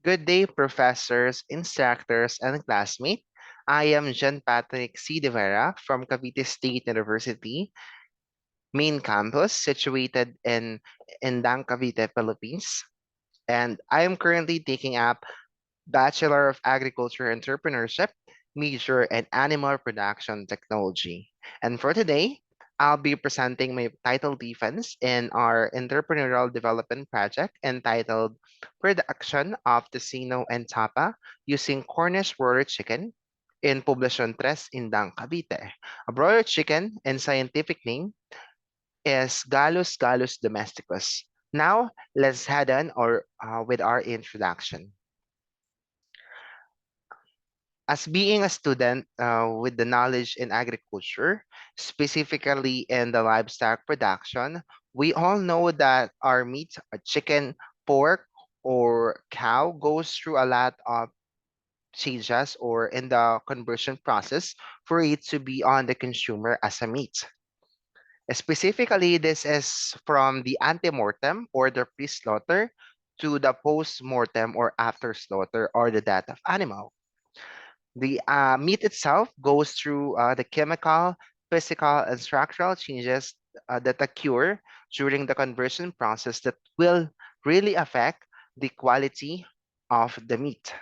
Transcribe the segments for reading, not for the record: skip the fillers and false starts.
Good day, professors, instructors, and classmates. I am John Patrick C. De Vera from Cavite State University, main campus, situated in Indang, Cavite, Philippines. And I am currently taking up Bachelor of Agriculture Entrepreneurship, major in Animal Production Technology. And for today, I'll be presenting my title defense in our entrepreneurial development project entitled Production of Tocino and Tapa using Cornish broiler chicken in Poblacion Tres, Indang, Cavite. A broiler chicken in scientific name is Gallus gallus domesticus. Now, let's head on with our introduction. As being a student with the knowledge in agriculture, specifically in the livestock production, we all know that our meat, chicken, pork, or cow goes through a lot of changes or in the conversion process for it to be on the consumer as a meat. Specifically, this is from the ante-mortem or the pre-slaughter to the post-mortem or after slaughter or the death of animal. The meat itself goes through the chemical, physical, and structural changes that occur during the conversion process that will really affect the quality of the meat.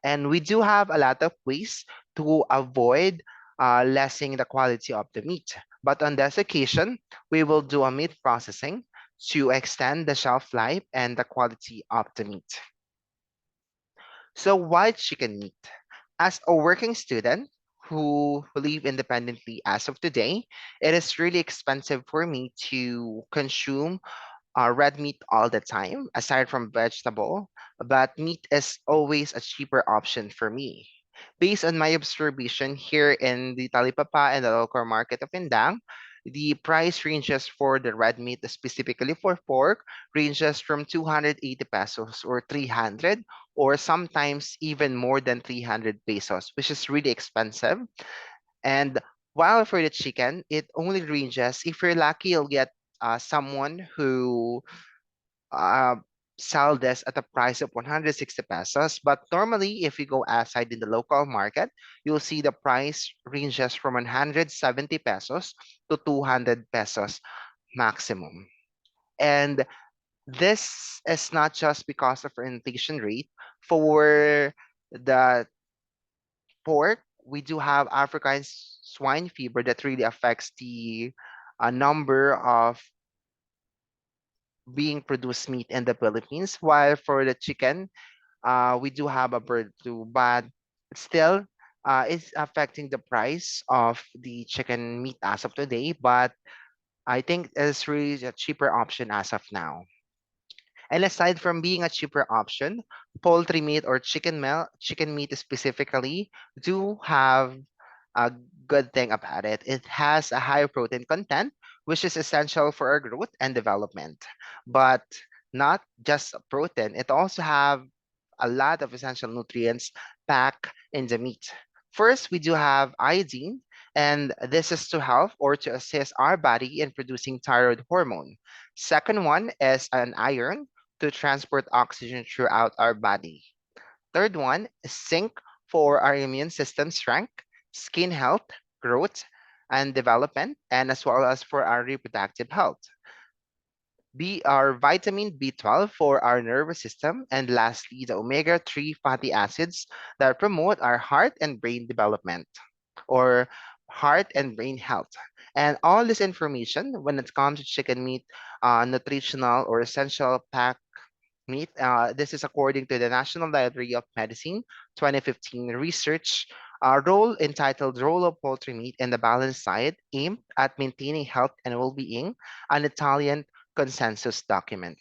And we do have a lot of ways to avoid lessening the quality of the meat. But on this occasion, we will do a meat processing to extend the shelf life and the quality of the meat. So why chicken meat? As a working student who live independently as of today, it is really expensive for me to consume red meat all the time, aside from vegetable, but meat is always a cheaper option for me. Based on my observation here in the Talipapa and the local market of Indang, the price ranges for the red meat, specifically for pork, ranges from 280 pesos or 300, or sometimes even more than 300 pesos, which is really expensive. And while for the chicken, it only ranges, if you're lucky, you'll get someone who uh, sell this at a price of 160 pesos. But normally, if you go outside in the local market, you'll see the price ranges from 170 pesos to 200 pesos maximum. And this is not just because of our inflation rate. For the pork, we do have African swine fever that really affects the number of being produced meat in the Philippines. While for the chicken, we do have a bird flu, but still, it's affecting the price of the chicken meat as of today. But I think it's really a cheaper option as of now. And aside from being a cheaper option, poultry meat or chicken meat specifically, do have a good thing about it. It has a high protein content, which is essential for our growth and development. But not just protein, it also have a lot of essential nutrients packed in the meat. First, we do have iodine, and this is to help or to assist our body in producing thyroid hormone. Second one is an iron to transport oxygen throughout our body. Third one is zinc for our immune system strength, skin health, growth, and development, and as well as for our reproductive health. Our vitamin B12 for our nervous system, and lastly, the omega-3 fatty acids that promote our heart and brain development or heart and brain health. And all this information, when it comes to chicken meat, nutritional or essential pack meat, this is according to the National Library of Medicine 2015 research role entitled Role of Poultry Meat in the Balanced Diet aimed at maintaining health and well-being, an Italian consensus document.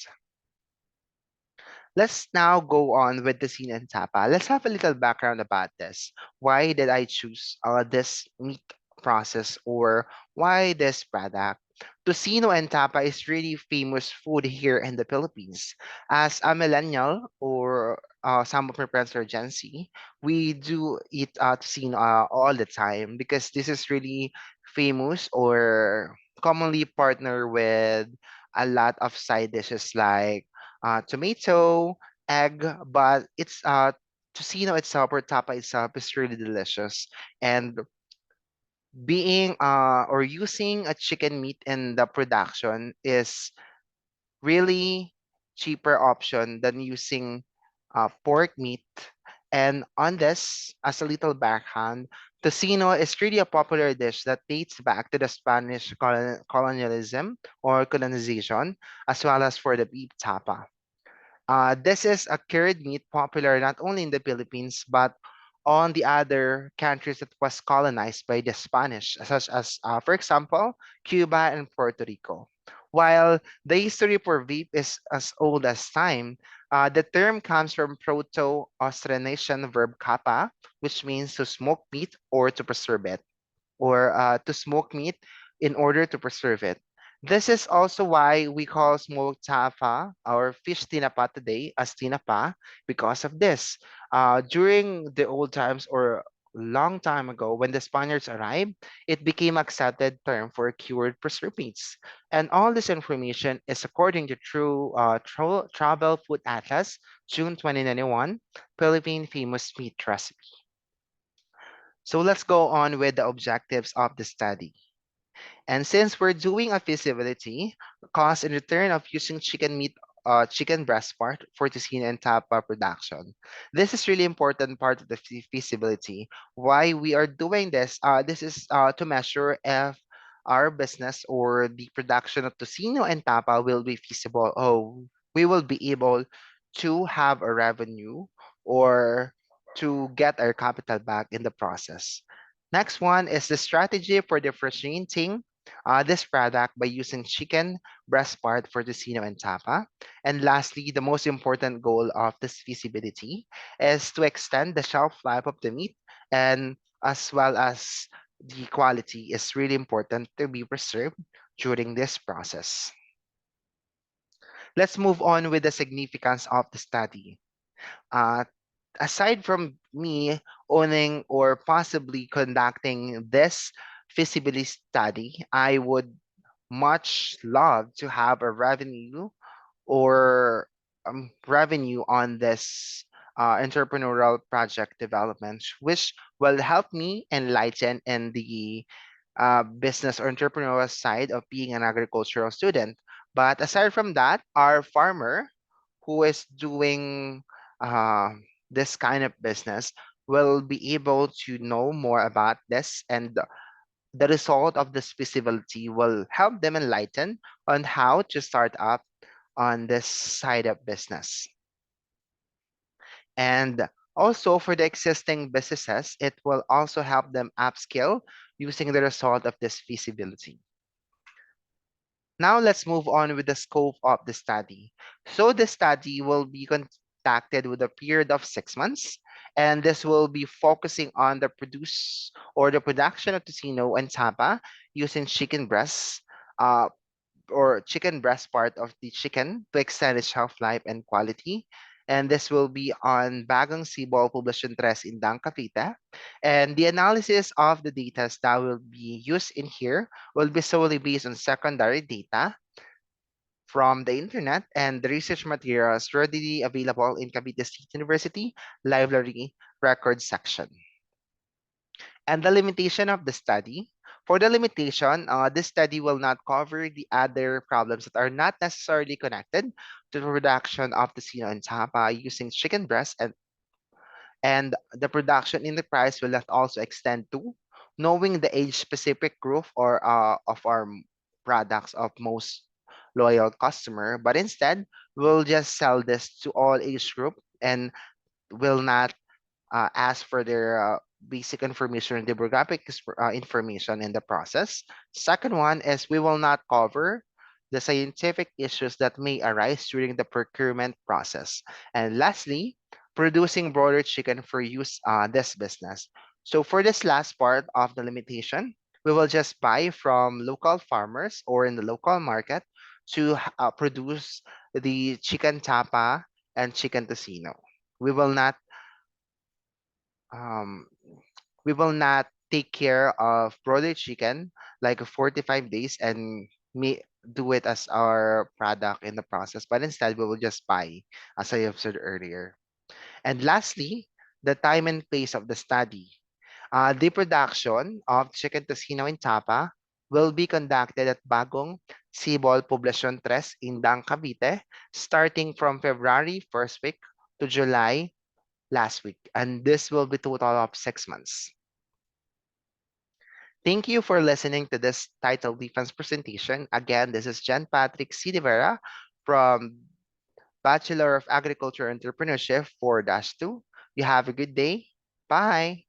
Let's now go on with the scene and tapa. Let's have a little background about this. Why did I choose this meat process or why this product? Tocino and tapa is really famous food here in the Philippines. As a millennial or some of my friends are Gen Z, we do eat tocino all the time because this is really famous or commonly partner with a lot of side dishes like tomato, egg, but it's tocino itself or tapa itself is really delicious. And being or using a chicken meat in the production is really cheaper option than using pork meat. And on this, as a little backhand, tocino is really a popular dish that dates back to the Spanish colonialism or colonization, as well as for the beef tapa. This is a cured meat popular not only in the Philippines but on the other countries that was colonized by the Spanish, such as, for example, Cuba and Puerto Rico. While the history for beef is as old as time, the term comes from Proto-Austronesian verb kapa, which means to smoke meat or to preserve it or to smoke meat in order to preserve it. This is also why we call smoked tapa or fish tinapa today as tinapa because of this. During the old times or long time ago when the Spaniards arrived, it became accepted term for cured preserved meats. And all this information is according to True Travel Food Atlas, June 2021, Philippine famous meat recipe. So let's go on with the objectives of the study. And since we're doing a feasibility, cost and return of using chicken meat, chicken breast part for tocino and tapa production. This is really important part of the feasibility. Why we are doing this? This is to measure if our business or the production of tocino and tapa will be feasible. Oh, we will be able to have a revenue or to get our capital back in the process. Next one is the strategy for differentiating this product by using chicken breast part for tocino and tapa. And lastly, the most important goal of this feasibility is to extend the shelf life of the meat and as well as the quality is really important to be preserved during this process. Let's move on with the significance of the study. Uh, Aside from me owning or possibly conducting this feasibility study, I would much love to have a revenue or revenue on this entrepreneurial project development, which will help me enlighten in the business or entrepreneurial side of being an agricultural student. But aside from that, our farmer who is doing uh, this kind of business will be able to know more about this, and the result of this feasibility will help them enlighten on how to start up on this side of business. And also for the existing businesses, it will also help them upskill using the result of this feasibility. Now let's move on with the scope of the study. So the study will be conducted with a period of 6 months, and this will be focusing on the produce or the production of tocino and tapa using chicken breasts, uh, or chicken breast part of the chicken to extend its shelf life and quality. And this will be on Bagong Sibol Poblacion 3 in Cavite. And the analysis of the data that will be used in here will be solely based on secondary data from the internet and the research materials readily available in Cavite State University Library Record section. And the limitation of the study. For the limitation, this study will not cover the other problems that are not necessarily connected to the production of the tocino and tapa using chicken breast, and the production in the price will not also extend to knowing the age-specific group or of our products of most loyal customer, but instead we'll just sell this to all age group and will not ask for their basic information and demographic information in the process. Second one is we will not cover the scientific issues that may arise during the procurement process. And lastly, producing broiler chicken for use this business. So for this last part of the limitation, we will just buy from local farmers or in the local market to produce the chicken tapa and chicken tocino. We will not um, we will not take care of broiler chicken like 45 days and do it as our product in the process, but instead we will just buy, as I observed earlier. And lastly, the time and pace of the study. The production of chicken tocino in Tapa will be conducted at Bagong Sibol Poblacion 3 in Dang, Cavite, starting from February 1st week to July last week. And this will be total of 6 months. Thank you for listening to this title defense presentation. Again, this is Jan Patrick C. De Vera from Bachelor of Agriculture Entrepreneurship 4-2. You have a good day. Bye.